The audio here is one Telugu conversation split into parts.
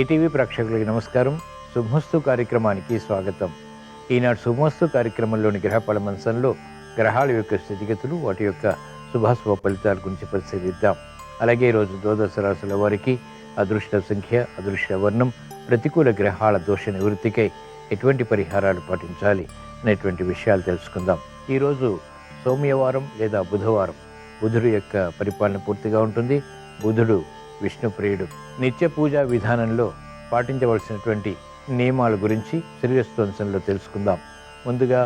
ఈటీవీ ప్రేక్షకులకి నమస్కారం. శుభమస్తు కార్యక్రమానికి స్వాగతం. ఈనాడు శుభమస్తు కార్యక్రమంలోని గ్రహఫల మంచంలో గ్రహాల యొక్క స్థితిగతులు, వాటి యొక్క శుభాశుభ ఫలితాల గురించి పరిశీలిద్దాం. అలాగే ఈరోజు ద్వాదశ రాశుల వారికి అదృష్ట సంఖ్య, అదృష్ట వర్ణం, ప్రతికూల గ్రహాల దోష నివృత్తికై ఎటువంటి పరిహారాలు పాటించాలి అనేటువంటి విషయాలు తెలుసుకుందాం. ఈరోజు సోమవారం లేదా బుధవారం. బుధుడు యొక్క పరిపాలన పూర్తిగా ఉంటుంది. బుధుడు విష్ణుప్రియుడు. నిత్య పూజా విధానంలో పాటించవలసినటువంటి నియమాల గురించి శ్రీరస్వంశంలో తెలుసుకుందాం. ముందుగా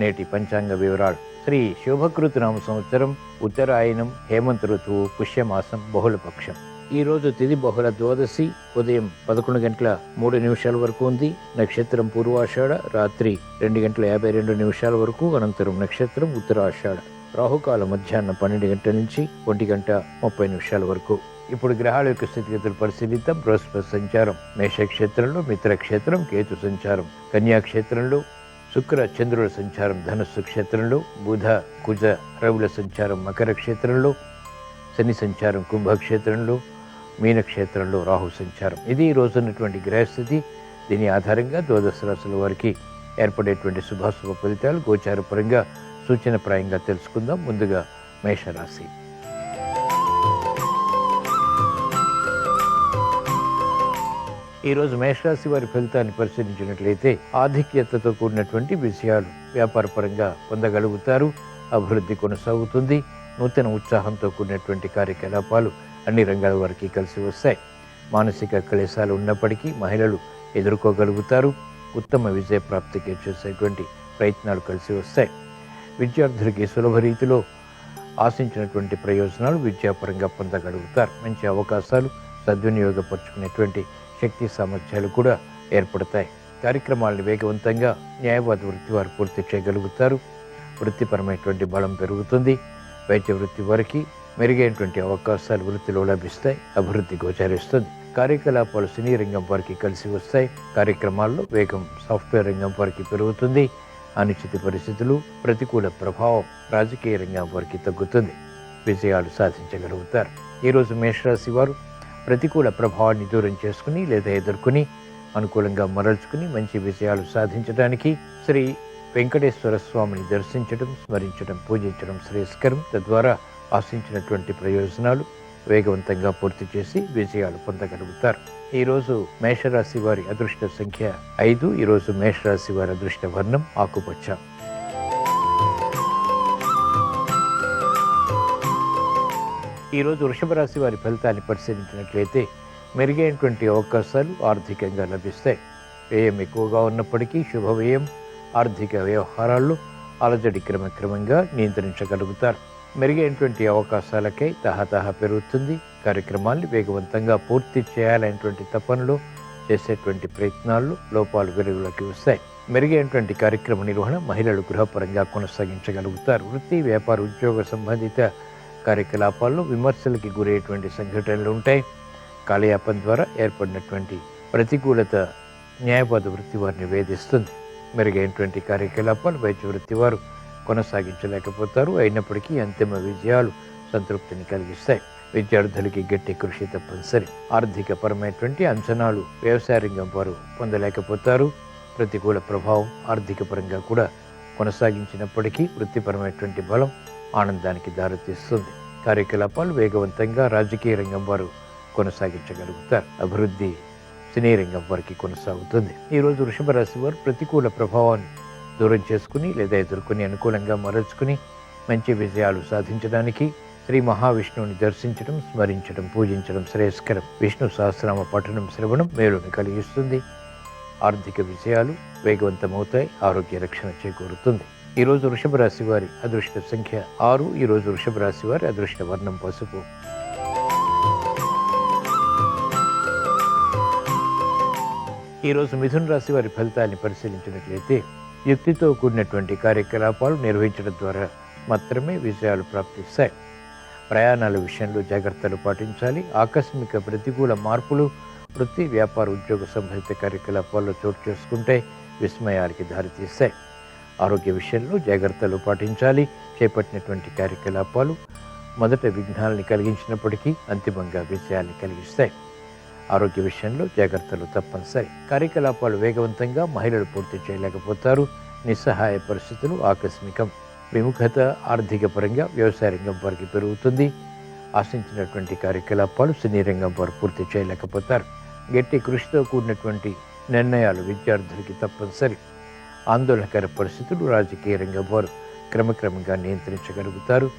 నేటి పంచాంగ వివరాలు. శ్రీ శోభకృతు నామ సంవత్సరం, ఉత్తరాయణం, హేమంత ఋతువు, పుష్యమాసం, బహుళపక్షం. ఈరోజు తిథి బహుళ ద్వాదశి, ఉదయం 11 గంటల 3 నిమిషాల వరకు ఉంది. నక్షత్రం పూర్వాషాఢ, రాత్రి 2 గంటల 52 నిమిషాల వరకు. అనంతరం నక్షత్రం ఉత్తరాషాఢ. రాహుకాలం మధ్యాహ్నం 12 గంటల నుంచి 1 గంట 30 నిమిషాల వరకు. ఇప్పుడు గ్రహాల యొక్క స్థితిగతులు పరిశీలిద్దాం. బృహస్పతి సంచారం మేషక్షేత్రంలో, మిత్రక్షేత్రం కేతు సంచారం కన్యాక్షేత్రంలో, శుక్ర చంద్రుల సంచారం ధనుస్సు క్షేత్రంలో, బుధ కుజ రవుల సంచారం మకర క్షేత్రంలో, శని సంచారం కుంభక్షేత్రంలో, మీనక్షేత్రంలో రాహు సంచారం. ఇది ఈ రోజు ఉన్నటువంటి గ్రహస్థితి. దీని ఆధారంగా ద్వాదశ రాశుల వారికి ఏర్పడేటువంటి శుభాశుభ ఫలితాలు గోచారపరంగా సూచనప్రాయంగా తెలుసుకుందాం. ముందుగా మేషరాశి. ఈరోజు మేషరాశి వారి ఫలితాన్ని పరిశీలించినట్లయితే ఆధిక్యతతో కూడినటువంటి విషయాలు వ్యాపారపరంగా పొందగలుగుతారు. అభివృద్ధి కొనసాగుతుంది. నూతన ఉత్సాహంతో కూడినటువంటి కార్యకలాపాలు అన్ని రంగాల వారికి కలిసి వస్తాయి. మానసిక క్లేశాలు ఉన్నప్పటికీ మహిళలు ఎదుర్కోగలుగుతారు. ఉత్తమ విజయ ప్రాప్తికి చేసేటువంటి ప్రయత్నాలు కలిసి వస్తాయి. విద్యార్థులకి సులభ రీతిలో ఆశించినటువంటి ప్రయోజనాలు విద్యాపరంగా పొందగలుగుతారు. మంచి అవకాశాలు సద్వినియోగపరుచుకునేటువంటి శక్తి సామర్థ్యాలు కూడా ఏర్పడతాయి. కార్యక్రమాలను వేగవంతంగా న్యాయవాద వృత్తి వారు పూర్తి చేయగలుగుతారు. వృత్తిపరమైనటువంటి బలం పెరుగుతుంది. వైద్య వృత్తి వారికి మెరుగైనటువంటి అవకాశాలు వృత్తిలో లభిస్తాయి. అభివృద్ధి గోచరిస్తుంది. కార్యకలాపాలు సినీ రంగం వారికి కలిసి వస్తాయి. కార్యక్రమాల్లో వేగం సాఫ్ట్వేర్ రంగం వారికి పెరుగుతుంది. అనిశ్చిత పరిస్థితులు, ప్రతికూల ప్రభావం రాజకీయ రంగం వారికి తగ్గుతుంది. విజయాలు సాధించగలుగుతారు. ఈరోజు మేషరాశి వారు ప్రతికూల ప్రభావాన్ని దూరం చేసుకుని లేదా ఎదుర్కొని అనుకూలంగా మరల్చుకుని మంచి విజయాలు సాధించడానికి శ్రీ వెంకటేశ్వర స్వామిని దర్శించడం, స్మరించడం, పూజించడం శ్రేయస్కరం. తద్వారా ఆశించినటువంటి ప్రయోజనాలు వేగవంతంగా పూర్తి చేసి విజయాలు పొందగలుగుతారు. ఈరోజు మేషరాశి వారి అదృష్ట సంఖ్య 5. ఈరోజు మేషరాశి వారి అదృష్ట వర్ణం ఆకుపచ్చ. ఈరోజు వృషభ రాశి వారి ఫలితాన్ని పరిశీలించినట్లయితే మెరుగైనటువంటి అవకాశాలు ఆర్థికంగా లభిస్తాయి. వ్యయం ఎక్కువగా ఉన్నప్పటికీ శుభవ్యయం. ఆర్థిక వ్యవహారాల్లో అలజడి క్రమక్రమంగా నియంత్రించగలుగుతారు. మెరుగైనటువంటి అవకాశాలకై తహతహ పెరుగుతుంది. కార్యక్రమాల్ని వేగవంతంగా పూర్తి చేయాలనేటువంటి తపనలో చేసేటువంటి ప్రయత్నాల్లో లోపాలు వెలుగులోకి వస్తాయి. మెరుగైనటువంటి కార్యక్రమ నిర్వహణ మహిళలు గృహపరంగా కొనసాగించగలుగుతారు. వృత్తి, వ్యాపార, ఉద్యోగ సంబంధిత కార్యకలాపాల్లో విమర్శలకి గురయ్యేటువంటి సంఘటనలు ఉంటాయి. కాలయాపన ద్వారా ఏర్పడినటువంటి ప్రతికూలత న్యాయవాద వృత్తి వారిని వేధిస్తుంది. మెరుగైనటువంటి కార్యకలాపాలు వైద్య వృత్తి వారు కొనసాగించలేకపోతారు. అయినప్పటికీ అంతిమ విజయాలు సంతృప్తిని కలిగిస్తాయి. విద్యార్థులకి గట్టి కృషి తప్పనిసరి. ఆర్థిక పరమైనటువంటి అంచనాలు వ్యవసాయ రంగం వారు పొందలేకపోతారు. ప్రతికూల ప్రభావం ఆర్థిక పరంగా కూడా కొనసాగించినప్పటికీ వృత్తిపరమైనటువంటి బలం ఆనందానికి దారితీస్తుంది. కార్యకలాపాలు వేగవంతంగా రాజకీయ రంగం వారు కొనసాగించగలుగుతారు. అభివృద్ధి సినీ రంగం వారికి కొనసాగుతుంది. ఈరోజు వృషభ రాశి వారు ప్రతికూల ప్రభావాన్ని దూరం చేసుకుని లేదా ఎదుర్కొని అనుకూలంగా మరల్చుకుని మంచి విజయాలు సాధించడానికి శ్రీ మహావిష్ణువుని దర్శించడం, స్మరించడం, పూజించడం శ్రేయస్కరం. విష్ణు సహస్రనామ పఠనం శ్రవణం మేలుని కలిగిస్తుంది. ఆర్థిక విజయాలు వేగవంతమవుతాయి. ఆరోగ్య రక్షణ చేకూరుతుంది. ఈరోజు వృషభ రాశి వారి అదృష్ట సంఖ్య 6. ఈరోజు వృషభ రాశి వారి అదృష్ట వర్ణం పసుపు. ఈరోజు మిథున రాశి వారి ఫలితాన్ని పరిశీలించినట్లయితే యుక్తితో కూడినటువంటి కార్యకలాపాలు నిర్వహించడం ద్వారా మాత్రమే విజయాలు ప్రాప్తిస్తాయి. ప్రయాణాల విషయంలో జాగ్రత్తలు పాటించాలి. ఆకస్మిక ప్రతికూల మార్పులు వృత్తి, వ్యాపార, ఉద్యోగ సంబంధిత కార్యకలాపాల్లో చోటు చేసుకుంటే విస్మయాలకి దారితీస్తాయి. ఆరోగ్య విషయంలో జాగ్రత్తలు పాటించాలి. చేపట్టినటువంటి కార్యకలాపాలు మొదట విఘ్నాలని కలిగించినప్పటికీ అంతిమంగా విజయాన్ని కలిగిస్తాయి. ఆరోగ్య విషయంలో జాగ్రత్తలు తప్పనిసరి. కార్యకలాపాలు వేగవంతంగా మహిళలు పూర్తి చేయలేకపోతారు. నిస్సహాయ పరిస్థితులు ఆకస్మికం. విముఖత ఆర్థిక పరంగా వ్యవసాయ రంగం వారికి పెరుగుతుంది. ఆశించినటువంటి కార్యకలాపాలు సినీ రంగం వారు పూర్తి చేయలేకపోతారు. గట్టి కృషితో కూడినటువంటి నిర్ణయాలు విద్యార్థులకి తప్పనిసరి. ఆందోళనకర పరిస్థితులు రాజకీయ రంగం వారు క్రమక్రమంగా నియంత్రించగలుగుతారు.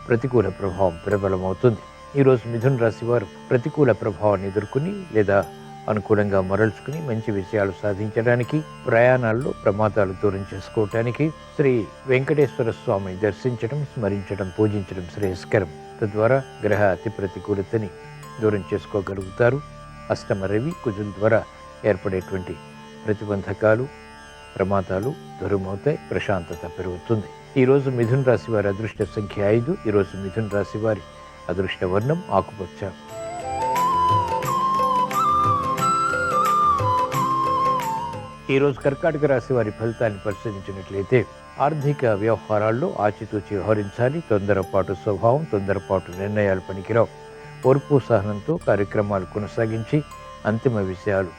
ప్రతికూల ప్రభావం ప్రబలమవుతుంది. ఈరోజు మిథున రాశి వారు ప్రతికూల ప్రభావాన్ని ఎదుర్కొని లేదా అనుకూలంగా మరల్చుకుని మంచి విషయాలు సాధించడానికి, ప్రయాణాల్లో ప్రమాదాలు దూరం చేసుకోవటానికి శ్రీ వెంకటేశ్వర స్వామిని దర్శించడం, స్మరించడం, పూజించడం శ్రేయస్కరం. తద్వారా గ్రహ అతి ప్రతికూలతని దూరం చేసుకోగలుగుతారు. అష్టమ రవి కుజుల ద్వారా ఏర్పడేటువంటి ప్రతిబంధకాలు, ప్రమాదాలు దూరమవుతాయి. ప్రశాంతత పెరుగుతుంది. ఈరోజు మిథున రాశి వారి అదృష్ట సంఖ్య 5. ఈరోజు మిథున రాశి వారి అదృష్ట వర్ణం ఆకుపచ్చ. ఈరోజు కర్కాటక రాశి వారి ఫలితాన్ని పరిశీలించినట్లయితే ఆర్థిక వ్యవహారాల్లో ఆచితూచి వ్యవహరించాలి. తొందరపాటు స్వభావం, తొందరపాటు నిర్ణయాలు పనికిరావు. ఓర్పు సహనంతో కార్యక్రమాలు కొనసాగించి అంతిమ విషయాలు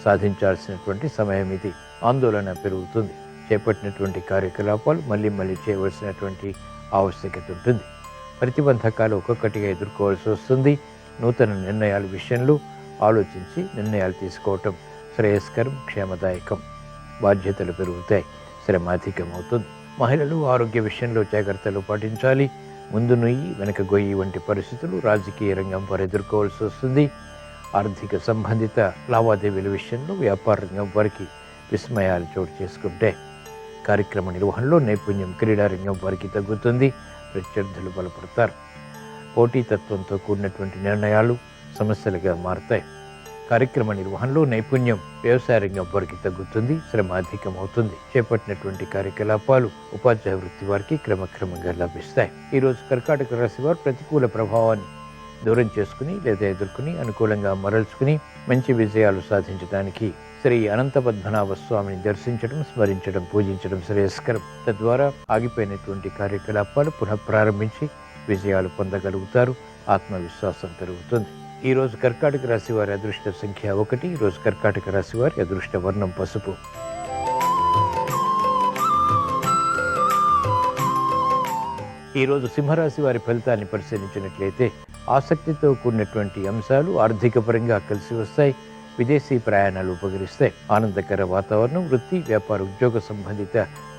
సాధించాల్సినటువంటి సమయం ఇది. ఆందోళన పెరుగుతుంది. చేపట్టినటువంటి కార్యకలాపాలు మళ్ళీ చేయవలసినటువంటి ఆవశ్యకత ఉంటుంది. ప్రతిబంధకాలు ఒక్కొక్కటిగా ఎదుర్కోవాల్సి వస్తుంది. నూతన నిర్ణయాల విషయంలో ఆలోచించి నిర్ణయాలు తీసుకోవటం శ్రేయస్కరం, క్షేమదాయకం. బాధ్యతలు పెరుగుతాయి. శ్రమ అధికమవుతుంది. మహిళలు ఆరోగ్య విషయంలో జాగ్రత్తలు పాటించాలి. ముందు నుయ్యి వెనక గొయ్యి వంటి పరిస్థితులు రాజకీయ రంగం వారు ఎదుర్కోవాల్సి వస్తుంది. ఆర్థిక సంబంధిత లావాదేవీల విషయంలో వ్యాపార రంగం వారికి విస్మయాలు చోటు చేసుకుంటే కార్యక్రమ నిర్వహణలో నైపుణ్యం క్రీడా రంగం వారికి తగ్గుతుంది. ప్రత్యర్థులు బలపడతారు. పోటీతత్వంతో కూడినటువంటి నిర్ణయాలు సమస్యలుగా మారతాయి. కార్యక్రమ నిర్వహణలో నైపుణ్యం వ్యవసాయ రంగం వారికి తగ్గుతుంది. శ్రమ అధికమవుతుంది. చేపట్టినటువంటి కార్యకలాపాలు ఉపాధ్యాయ వృత్తి వారికి క్రమక్రమంగా లభిస్తాయి. ఈరోజు కర్కాటక రాశి వారు ప్రతికూల ప్రభావాన్ని దూరం చేసుకుని లేదా ఎదుర్కొని అనుకూలంగా మరల్చుకుని మంచి విజయాలు సాధించడానికి శ్రీ అనంత పద్మనాభ స్వామిని దర్శించడం, స్మరించడం, పూజించడం శ్రేయస్కరం. తద్వారా ఆగిపోయినటువంటి కార్యకలాపాలు పునఃప్రారంభించి విజయాలు పొందగలుగుతారు. ఆత్మవిశ్వాసం పెరుగుతుంది. ఈరోజు కర్కాటక రాశి వారి అదృష్ట సంఖ్య 1. ఈరోజు కర్కాటక రాశి వారి అదృష్ట వర్ణం పసుపు. ఈరోజు సింహరాశి వారి ఫలితాన్ని పరిశీలించినట్లయితే ఆసక్తితో కూడినటువంటి అంశాలు ఆర్థిక పరంగా కలిసి వస్తాయి. విదేశీ ప్రయాణాలు ఉపకరిస్తాయి. ఆనందకర వాతావరణం వృత్తి, వ్యాపార, ఉద్యోగ సంబంధిత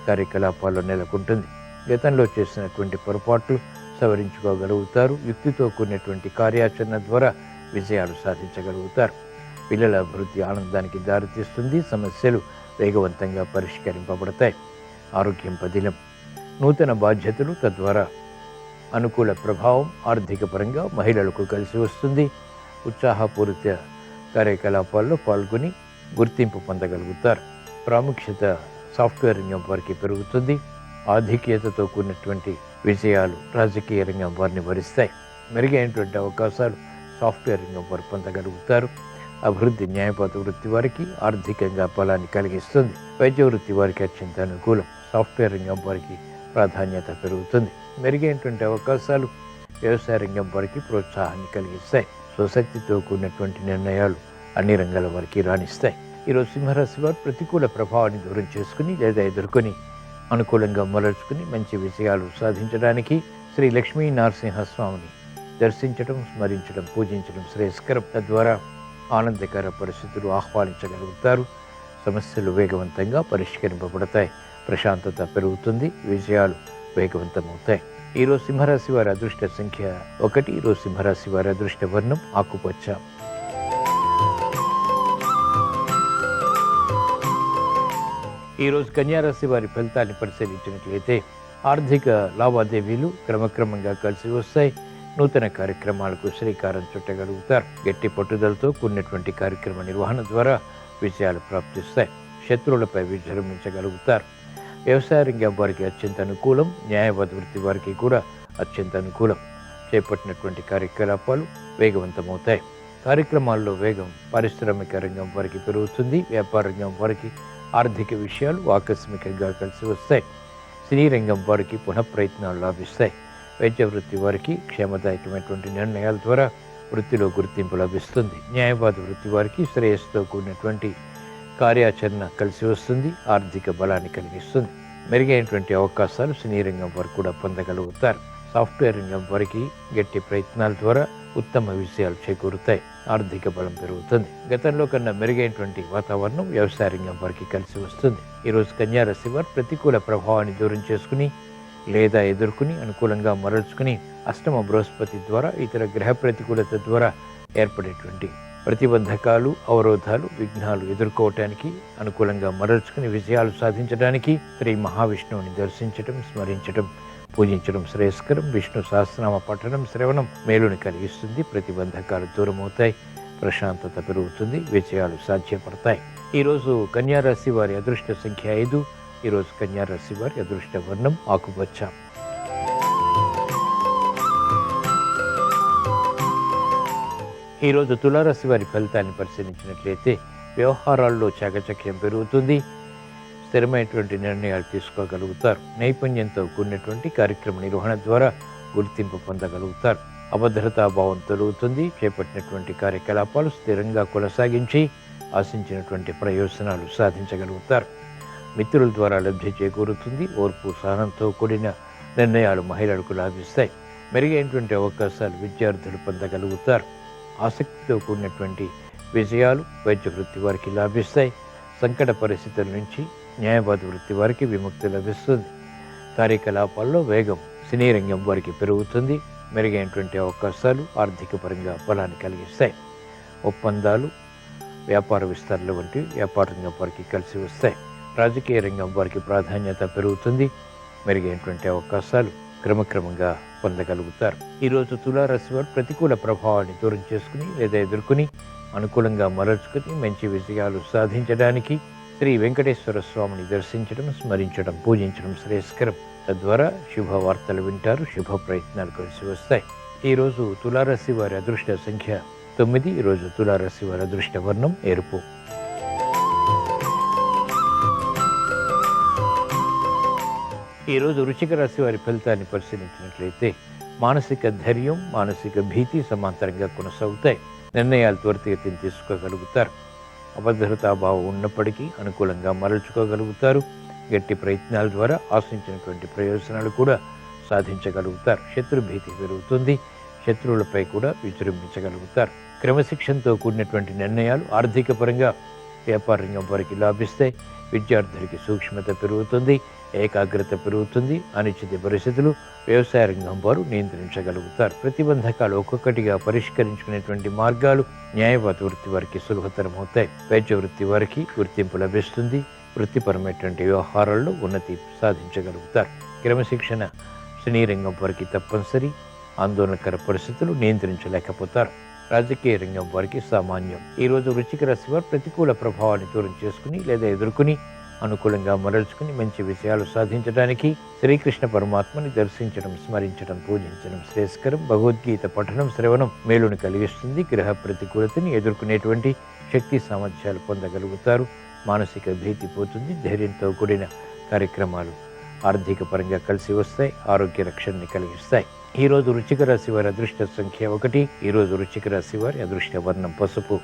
కార్యకలాపాల్లో నెలకొంటుంది. గతంలో చేసినటువంటి పొరపాట్లు సవరించుకోగలుగుతారు. యుక్తితో కూడినటువంటి కార్యాచరణ ద్వారా విజయాలు సాధించగలుగుతారు. పిల్లల అభివృద్ధి ఆనందానికి దారితీస్తుంది. సమస్యలు వేగవంతంగా పరిష్కరింపబడతాయి. ఆరోగ్యం పదిలం. నూతన బాధ్యతలు తద్వారా అనుకూల ప్రభావం ఆర్థిక పరంగా మహిళలకు కలిసి వస్తుంది. ఉత్సాహపూరిత కార్యకలాపాల్లో పాల్గొని గుర్తింపు పొందగలుగుతారు. ప్రాముఖ్యత సాఫ్ట్వేర్ రంగం వారికి పెరుగుతుంది. ఆధిక్యతతో కూడినటువంటి విజయాలు రాజకీయ రంగం వారిని వరిస్తాయి. మెరుగైనటువంటి అవకాశాలు సాఫ్ట్వేర్ రంగం వారు పొందగలుగుతారు. అభివృద్ధి న్యాయపాత వృత్తి వారికి ఆర్థికంగా ఫలాన్ని కలిగిస్తుంది. వైద్య వృత్తి వారికి అత్యంత అనుకూలం. సాఫ్ట్వేర్ రంగం వారికి ప్రాధాన్యత పెరుగుతుంది. మెరుగైనటువంటి అవకాశాలు వ్యవసాయ రంగం వారికి ప్రోత్సాహాన్ని కలిగిస్తాయి. స్వశక్తితో కూడినటువంటి నిర్ణయాలు అన్ని రంగాల వారికి రాణిస్తాయి. ఈరోజు సింహరాశి వారు ప్రతికూల ప్రభావాన్ని దూరం చేసుకుని లేదా ఎదుర్కొని అనుకూలంగా మలర్చుకుని మంచి విజయాలు సాధించడానికి శ్రీ లక్ష్మీ నరసింహస్వామిని దర్శించడం, స్మరించడం, పూజించడం శ్రేయస్కరం. తద్వారా ఆనందకర పరిస్థితులు ఆహ్వానించగలుగుతారు. సమస్యలు వేగవంతంగా పరిష్కరింపబడతాయి. ప్రశాంతత పెరుగుతుంది. విజయాలు వేగవంతమవుతాయి. ఈరోజు సింహరాశి వారి అదృష్ట సంఖ్య 1. ఈరోజు సింహరాశి వారి అదృష్ట వర్ణం ఆకుపచ్చ. ఈరోజు కన్యారాశి వారి ఫలితాన్ని పరిశీలించినట్లయితే ఆర్థిక లావాదేవీలు క్రమక్రమంగా కలిసి వస్తాయి. నూతన కార్యక్రమాలకు శ్రీకారం చుట్టగలుగుతారు. గట్టి పట్టుదలతో కూడినటువంటి కార్యక్రమ నిర్వహణ ద్వారా విజయాలు ప్రాప్తిస్తాయి. శత్రువులపై విజృంభించగలుగుతారు. వ్యవసాయ రంగం వారికి అత్యంత అనుకూలం. న్యాయవాద వృత్తి వారికి కూడా అత్యంత అనుకూలం. చేపట్టినటువంటి కార్యకలాపాలు వేగవంతమవుతాయి. కార్యక్రమాల్లో వేగం పారిశ్రామిక రంగం వారికి పెరుగుతుంది. వ్యాపార రంగం వారికి ఆర్థిక విషయాలు ఆకస్మికంగా కలిసి వస్తాయి. సినీ రంగం వారికి పునఃప్రయత్నాలు లాభిస్తాయి. వైద్య వృత్తి వారికి క్షేమదాయకమైనటువంటి నిర్ణయాల ద్వారా వృత్తిలో గుర్తింపు లభిస్తుంది. న్యాయవాద వృత్తి వారికి శ్రేయస్సుతో కూడినటువంటి కార్యాచరణ కలిసి వస్తుంది. ఆర్థిక బలాన్ని కలిగిస్తుంది. మెరుగైనటువంటి అవకాశాలు సినీ రంగం వారు కూడా పొందగలుగుతారు. సాఫ్ట్వేర్ రంగం వారికి గట్టి ప్రయత్నాల ద్వారా ఉత్తమ విజయాలు చేకూరుతాయి. ఆర్థిక బలం పెరుగుతుంది. గతంలో కన్నా మెరుగైనటువంటి వాతావరణం వ్యవసాయ రంగం వారికి కలిసి వస్తుంది. ఈరోజు కన్యా రాశి వారు ప్రతికూల ప్రభావాన్ని దూరం చేసుకుని లేదా ఎదుర్కొని అనుకూలంగా మరల్చుకుని అష్టమ బృహస్పతి ద్వారా ఇతర గ్రహ ప్రతికూలత ద్వారా ఏర్పడేటువంటి ప్రతిబంధకాలు, అవరోధాలు, విఘ్నాలు ఎదుర్కోవటానికి అనుకూలంగా మరల్చుకుని విజయాలు సాధించడానికి శ్రీ మహావిష్ణువుని దర్శించటం, స్మరించటం, పూజించడం శ్రేయస్కరం. విష్ణు సహస్రనామ పఠనం, శ్రవణం మేలుని కలిగిస్తుంది. ప్రతిబంధకాలు దూరమవుతాయి. ప్రశాంతత పెరుగుతుంది. విజయాలు సాధ్యపడతాయి. ఈరోజు కన్యా రాశి వారి అదృష్ట సంఖ్య 5. ఈరోజు కన్యా రాశి వారి అదృష్ట వర్ణం ఆకుపచ్చ. ఈరోజు తులారాశి వారి ఫలితాన్ని పరిశీలించినట్లయితే వ్యవహారాల్లో చాకచక్యం పెరుగుతుంది. స్థిరమైనటువంటి నిర్ణయాలు తీసుకోగలుగుతారు. నైపుణ్యంతో కూడినటువంటి కార్యక్రమ నిర్వహణ ద్వారా గుర్తింపు పొందగలుగుతారు. అభద్రతాభావం తొలుగుతుంది. చేపట్టినటువంటి కార్యకలాపాలు స్థిరంగా కొనసాగించి ఆశించినటువంటి ప్రయోజనాలు సాధించగలుగుతారు. మిత్రుల ద్వారా లబ్ధి చేకూరుతుంది. ఓర్పు, సహనంతో కూడిన నిర్ణయాలు మహిళలకు లాభిస్తాయి. మెరుగైనటువంటి అవకాశాలు విద్యార్థులు పొందగలుగుతారు. ఆసక్తితో కూడినటువంటి విజయాలు వైద్య వృత్తి వారికి లాభిస్తాయి. సంకట పరిస్థితుల నుంచి న్యాయవాద వృత్తి వారికి విముక్తి లభిస్తుంది. కార్యకలాపాల్లో వేగం సినీ రంగం వారికి పెరుగుతుంది. మెరుగైనటువంటి అవకాశాలు ఆర్థిక పరంగా బలాన్ని కలిగిస్తాయి. ఒప్పందాలు, వ్యాపార విస్తరణ వంటి వ్యాపార రంగం వారికి కలిసి వస్తాయి. రాజకీయ రంగం వారికి ప్రాధాన్యత పెరుగుతుంది. మెరుగైనటువంటి అవకాశాలు క్రమక్రమంగా పొందగలుగుతారు. ఈరోజు తులారాశి వారు ప్రతికూల ప్రభావాన్ని దూరం చేసుకుని లేదా ఎదుర్కొని అనుకూలంగా మరల్చుకుని మంచి విజయాలు సాధించడానికి శ్రీ వెంకటేశ్వర స్వామిని దర్శించడం, స్మరించడం, పూజించడం శ్రేయస్కరం. తద్వారా శుభవార్తలు వింటారు. శుభ ప్రయత్నాలు కలిసి వస్తాయి. ఈరోజు తులారాశి వారి అదృష్ట సంఖ్య 9. ఈరోజు తులారాశి వారి అదృష్ట వర్ణం ఎరుపు. ఈరోజు వృశ్చిక రాశి వారి ఫలితాన్ని పరిశీలించినట్లయితే మానసిక ధైర్యం, మానసిక భీతి సమాంతరంగా కొనసాగుతాయి. నిర్ణయాలు త్వరితగతిని తీసుకోగలుగుతారు. అభద్రతాభావం ఉన్నప్పటికీ అనుకూలంగా మరల్చుకోగలుగుతారు. గట్టి ప్రయత్నాల ద్వారా ఆశించినటువంటి ప్రయోజనాలు కూడా సాధించగలుగుతారు. శత్రు భీతి పెరుగుతుంది. శత్రువులపై కూడా విజృంభించగలుగుతారు. క్రమశిక్షణతో కూడినటువంటి నిర్ణయాలు ఆర్థిక పరంగా వ్యాపార రంగం వారికి లాభిస్తాయి. విద్యార్థులకి సూక్ష్మత పెరుగుతుంది. ఏకాగ్రత పెరుగుతుంది. అనిశ్చిత పరిస్థితులు వ్యవసాయ రంగం వారు నియంత్రించగలుగుతారు. ప్రతిబంధకాలు ఒక్కొక్కటిగా పరిష్కరించుకునేటువంటి మార్గాలు న్యాయవాద వృత్తి వారికి సులభతరమవుతాయి. వైద్య వృత్తి వారికి గుర్తింపు లభిస్తుంది. వృత్తిపరమైనటువంటి వ్యవహారాల్లో ఉన్నతి సాధించగలుగుతారు. క్రమశిక్షణ సినీ రంగం వారికి తప్పనిసరి. ఆందోళనకర పరిస్థితులు నియంత్రించలేకపోతారు. రాజకీయ రంగం వారికి సామాన్యం. ఈరోజు వృశ్చిక రాశి వారు ప్రతికూల ప్రభావాన్ని దూరం చేసుకుని లేదా ఎదుర్కొని అనుకూలంగా మరల్చుకుని మంచి విషయాలు సాధించడానికి శ్రీకృష్ణ పరమాత్మని దర్శించడం, స్మరించడం, పూజించడం శ్రేయస్కరం. భగవద్గీత పఠనం, శ్రవణం మేలును కలిగిస్తుంది. గ్రహ ప్రతికూలతని ఎదుర్కొనేటువంటి శక్తి సామర్థ్యాలు పొందగలుగుతారు. మానసిక భీతి పోతుంది. ధైర్యంతో కూడిన కార్యక్రమాలు ఆర్థిక పరంగా కలిసి వస్తాయి. ఆరోగ్య రక్షణని కలిగిస్తాయి. ఈరోజు వృశ్చిక రాశి వారి అదృష్ట సంఖ్య 1. ఈరోజు వృశ్చిక రాశి వారి అదృష్ట వర్ణం పసుపు.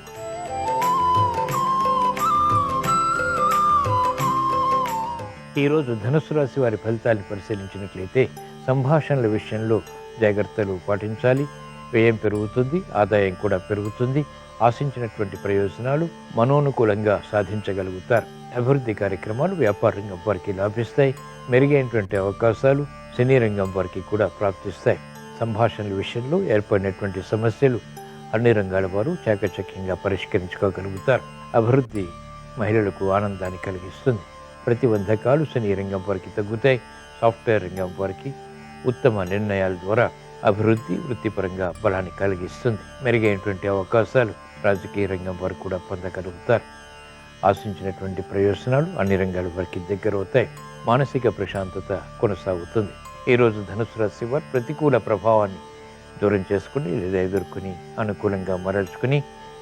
ఈరోజు ధనుస్సు రాశి వారి ఫలితాన్ని పరిశీలించినట్లయితే సంభాషణల విషయంలో జాగ్రత్తలు పాటించాలి. వ్యయం పెరుగుతుంది. ఆదాయం కూడా పెరుగుతుంది. ఆశించినటువంటి ప్రయోజనాలు మనోనుకూలంగా సాధించగలుగుతారు. అభివృద్ధి కార్యక్రమాలు వ్యాపార రంగం వారికి లాభిస్తాయి. మెరుగైనటువంటి అవకాశాలు సినీ రంగం వారికి కూడా ప్రాప్తిస్తాయి. సంభాషణల విషయంలో ఏర్పడినటువంటి సమస్యలు అన్ని రంగాల వారు చాకచక్యంగా పరిష్కరించుకోగలుగుతారు. అభివృద్ధి మహిళలకు ఆనందాన్ని కలిగిస్తుంది. ప్రతిబంధకాలు సినీ రంగం వారికి తగ్గుతాయి. సాఫ్ట్వేర్ రంగం వారికి ఉత్తమ నిర్ణయాల ద్వారా అభివృద్ధి వృత్తిపరంగా బలాన్ని కలిగిస్తుంది. మెరుగైనటువంటి అవకాశాలు రాజకీయ రంగం వారు కూడా పొందగలుగుతారు. ఆశించినటువంటి ప్రయోజనాలు అన్ని రంగాల వారికి దగ్గరవుతాయి. మానసిక ప్రశాంతత కొనసాగుతుంది. ఈరోజు ధనుసు రాశి వారు ప్రతికూల ప్రభావాన్ని దూరం చేసుకుని లేదా ఎదుర్కొని అనుకూలంగా మరల్చుకుని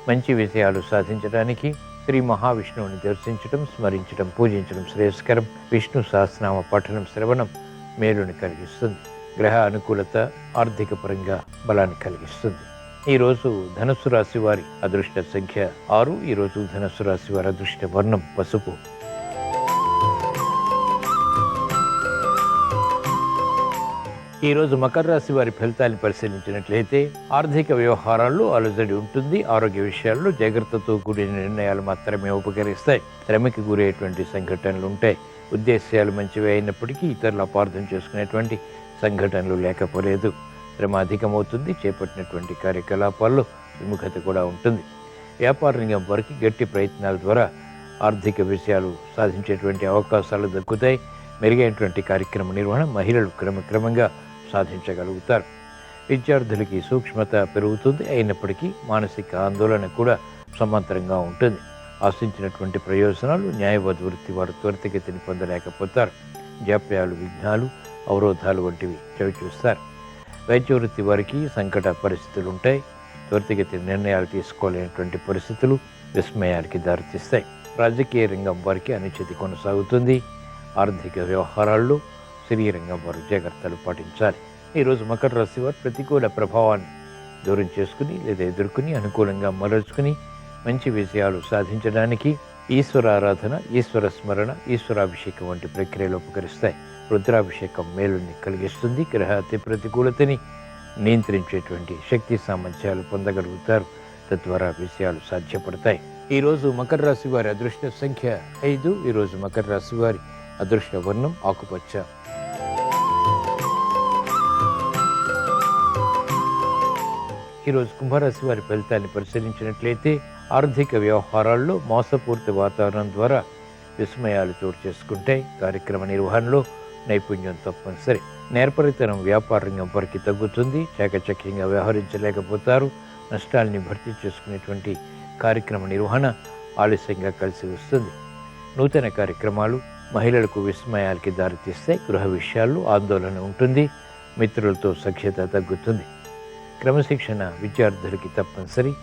మంచి విజయాలు సాధించడానికి శ్రీ మహావిష్ణువుని దర్శించడం, స్మరించడం, పూజించడం శ్రేయస్కరం. విష్ణు సహస్రనామ పఠనం, శ్రవణం మేలుని కలిగిస్తుంది. గ్రహ అనుకూలత ఆర్థిక పరంగా బలాన్ని కలిగిస్తుంది. ఈరోజు ధనుస్సు రాశి వారి అదృష్ట సంఖ్య 6. ఈరోజు ధనుస్సు రాశి వారి అదృష్ట వర్ణం పసుపు. ఈరోజు మకర రాశి వారి ఫలితాన్ని పరిశీలించినట్లయితే ఆర్థిక వ్యవహారాల్లో అలజడి ఉంటుంది. ఆరోగ్య విషయాల్లో జాగ్రత్తతో కూడిన నిర్ణయాలు మాత్రమే ఉపకరిస్తాయి. శ్రమకి గురయ్యేటువంటి సంఘటనలు ఉంటాయి. ఉద్దేశ్యాలు మంచివి అయినప్పటికీ ఇతరులు అపార్థం చేసుకునేటువంటి సంఘటనలు లేకపోలేదు. శ్రమ అధికమవుతుంది. చేపట్టినటువంటి కార్యకలాపాల్లో విముఖత కూడా ఉంటుంది. వ్యాపార రంగం వారికి గట్టి ప్రయత్నాల ద్వారా ఆర్థిక విషయాలు సాధించేటువంటి అవకాశాలు దక్కుతాయి. మెరుగైనటువంటి కార్యక్రమ నిర్వహణ మహిళలు క్రమక్రమంగా సాధించగలుగుతారు. విద్యార్థులకి సూక్ష్మత పెరుగుతుంది. అయినప్పటికీ మానసిక ఆందోళన కూడా సమాంతరంగా ఉంటుంది. ఆశించినటువంటి ప్రయోజనాలు న్యాయవాద వృత్తి వారు త్వరితగతిని పొందలేకపోతారు. జాప్యాలు, విఘ్నాలు, అవరోధాలు వంటివి చవిచూస్తారు. వైద్య వృత్తి వారికి సంకట పరిస్థితులు ఉంటాయి. త్వరితగతి నిర్ణయాలు తీసుకోలేనటువంటి పరిస్థితులు విస్మయానికి దారితీస్తాయి. రాజకీయ రంగం వారికి అనిశ్చితి కొనసాగుతుంది. ఆర్థిక వ్యవహారాల్లో శరీరంగా వారు జాగ్రత్తలు పాటించాలి. ఈరోజు మకర రాశి వారు ప్రతికూల ప్రభావాన్ని దూరం చేసుకుని లేదా ఎదుర్కొని అనుకూలంగా మరల్చుకుని మంచి విజయాలు సాధించడానికి ఈశ్వర ఆరాధన, ఈశ్వర స్మరణ, ఈశ్వరాభిషేకం వంటి ప్రక్రియలు ఉపకరిస్తాయి. రుద్రాభిషేకం మేలుని కలిగిస్తుంది. గ్రహ అతి ప్రతికూలతని నియంత్రించేటువంటి శక్తి సామర్థ్యాలు పొందగలుగుతారు. తద్వారా విషయాలు సాధ్యపడతాయి. ఈరోజు మకర రాశి వారి అదృష్ట సంఖ్య 5. ఈరోజు మకర రాశి వారి అదృష్ట వర్ణం ఆకుపచ్చ. ఈరోజు కుంభరాశి వారి ఫలితాన్ని పరిశీలించినట్లయితే ఆర్థిక వ్యవహారాల్లో మోసపూరిత వాతావరణం ద్వారా విస్మయాలు చోటు చేసుకుంటాయి. కార్యక్రమ నిర్వహణలో నైపుణ్యం తప్పనిసరి. నేర్పరితనం వ్యాపార రంగం వారికి తగ్గుతుంది. చాకచక్యంగా వ్యవహరించలేకపోతారు. నష్టాల్ని భర్తీ చేసుకునేటువంటి కార్యక్రమ నిర్వహణ ఆలస్యంగా కలిసి వస్తుంది. నూతన కార్యక్రమాలు మహిళలకు విస్మయాలకి దారితీస్తాయి. గృహ విషయాల్లో ఆందోళన ఉంటుంది. మిత్రులతో సఖ్యత తగ్గుతుంది. క్రమశిక్షణ విద్యార్థులకి తప్పనిసరి.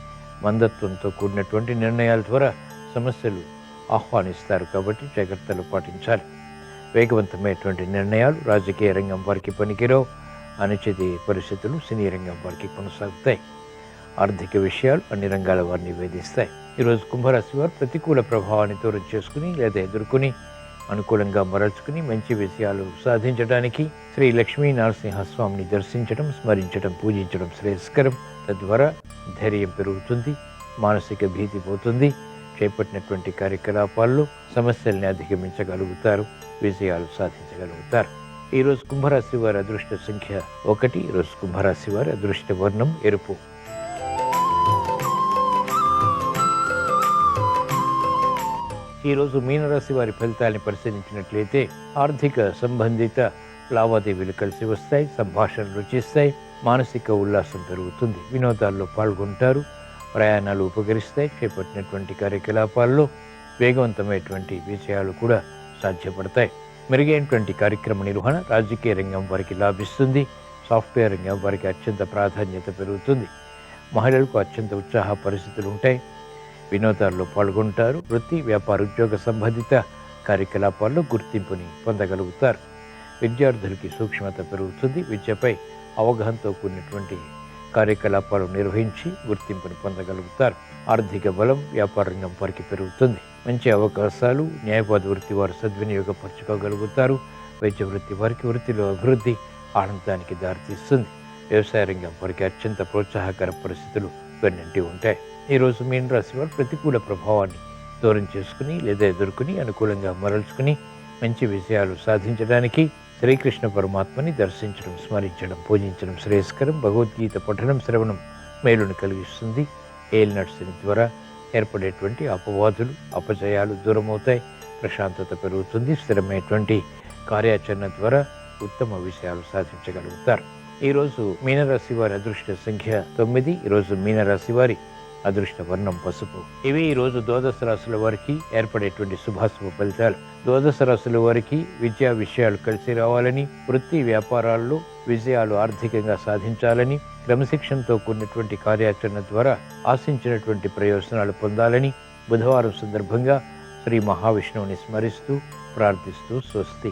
మందత్వంతో కూడినటువంటి నిర్ణయాల ద్వారా సమస్యలు ఆహ్వానిస్తారు కాబట్టి జాగ్రత్తలు పాటించాలి. వేగవంతమైనటువంటి నిర్ణయాలు రాజకీయ రంగం వారికి పనికిరావు. అనిశ్చిత పరిస్థితులు సినీ రంగం వారికి కొనసాగుతాయి. ఆర్థిక విషయాలు అన్ని రంగాల వారిని వేధిస్తాయి. ఈరోజు కుంభరాశి వారు ప్రతికూల ప్రభావాన్ని దూరం చేసుకుని లేదా ఎదుర్కొని అనుకూలంగా మరల్చుకుని మంచి విషయాలు సాధించడానికి శ్రీ లక్ష్మీ నరసింహస్వామిని దర్శించడం, స్మరించడం, పూజించడం శ్రేయస్కరం. తద్వారా ధైర్యం పెరుగుతుంది. మానసిక భీతి పోతుంది. చేపట్టినటువంటి కార్యకలాపాల్లో సమస్యల్ని అధిగమించగలుగుతారు. విజయాలు సాధించగలుగుతారు. ఈరోజు కుంభరాశి వారి అదృష్ట సంఖ్య 1. ఈరోజు కుంభరాశి వారి అదృష్ట వర్ణం ఎరుపు. ఈరోజు మీనరాశి వారి ఫలితాన్ని పరిశీలించినట్లయితే ఆర్థిక సంబంధిత లావాదేవీలు కలిసి వస్తాయి. సంభాషణలు రుచిస్తాయి. మానసిక ఉల్లాసం పెరుగుతుంది. వినోదాల్లో పాల్గొంటారు. ప్రయాణాలు ఉపకరిస్తాయి. చేపట్టినటువంటి కార్యకలాపాల్లో వేగవంతమైనటువంటి విజయాలు కూడా సాధ్యపడతాయి. మెరుగైనటువంటి కార్యక్రమ నిర్వహణ రాజకీయ రంగం వారికి లాభిస్తుంది. సాఫ్ట్వేర్ రంగం వారికి అత్యంత ప్రాధాన్యత పెరుగుతుంది. మహిళలకు అత్యంత ఉత్సాహ పరిస్థితులు ఉంటాయి. వినోదాల్లో పాల్గొంటారు. వృత్తి, వ్యాపార, ఉద్యోగ సంబంధిత కార్యకలాపాల్లో గుర్తింపుని పొందగలుగుతారు. విద్యార్థులకి సూక్ష్మత పెరుగుతుంది. విద్యపై అవగాహనతో కూడినటువంటి కార్యకలాపాలు నిర్వహించి గుర్తింపుని పొందగలుగుతారు. ఆర్థిక బలం వ్యాపార రంగం వారికి పెరుగుతుంది. మంచి అవకాశాలు న్యాయవాద వృత్తి వారు సద్వినియోగపరచుకోగలుగుతారు. వైద్య వృత్తి వారికి వృత్తిలో అభివృద్ధి ఆనందానికి దారితీస్తుంది. వ్యవసాయ రంగం వారికి అత్యంత ప్రోత్సాహకర పరిస్థితులు వెన్నంటి ఉంటాయి. ఈరోజు మీన రాశి వారు ప్రతికూల ప్రభావాన్ని దూరం చేసుకుని లేదా ఎదుర్కొని అనుకూలంగా మరల్చుకుని మంచి విజయాలు సాధించడానికి శ్రీకృష్ణ పరమాత్మని దర్శించడం, స్మరించడం, పూజించడం శ్రేయస్కరం. భగవద్గీత పఠనం, శ్రవణం మేలును కలిగిస్తుంది. ఏలినాటి శని ద్వారా ఏర్పడేటువంటి అపవాదులు, అపజయాలు దూరమవుతాయి. ప్రశాంతత పెరుగుతుంది. స్థిరమైనటువంటి కార్యాచరణ ద్వారా ఉత్తమ విషయాలు సాధించగలుగుతారు. ఈరోజు మీనరాశి వారి అదృష్ట సంఖ్య 9. ఈరోజు మీనరాశి వారి అదృష్ట వర్ణం పసుపు. ఇవి ఈరోజు ద్వాదశ రాశుల వారికి ఏర్పడేటువంటి శుభాశుభ ఫలితాలు. ద్వాదశ రాశుల వారికి విద్యా విషయాలు కలిసి రావాలని, వృత్తి వ్యాపారాల్లో విజయాలు ఆర్థికంగా సాధించాలని, క్రమశిక్షణతో కూడినటువంటి కార్యాచరణ ద్వారా ఆశించినటువంటి ప్రయోజనాలు పొందాలని బుధవారం సందర్భంగా శ్రీ మహావిష్ణువుని స్మరిస్తూ ప్రార్థిస్తూ స్వస్తి.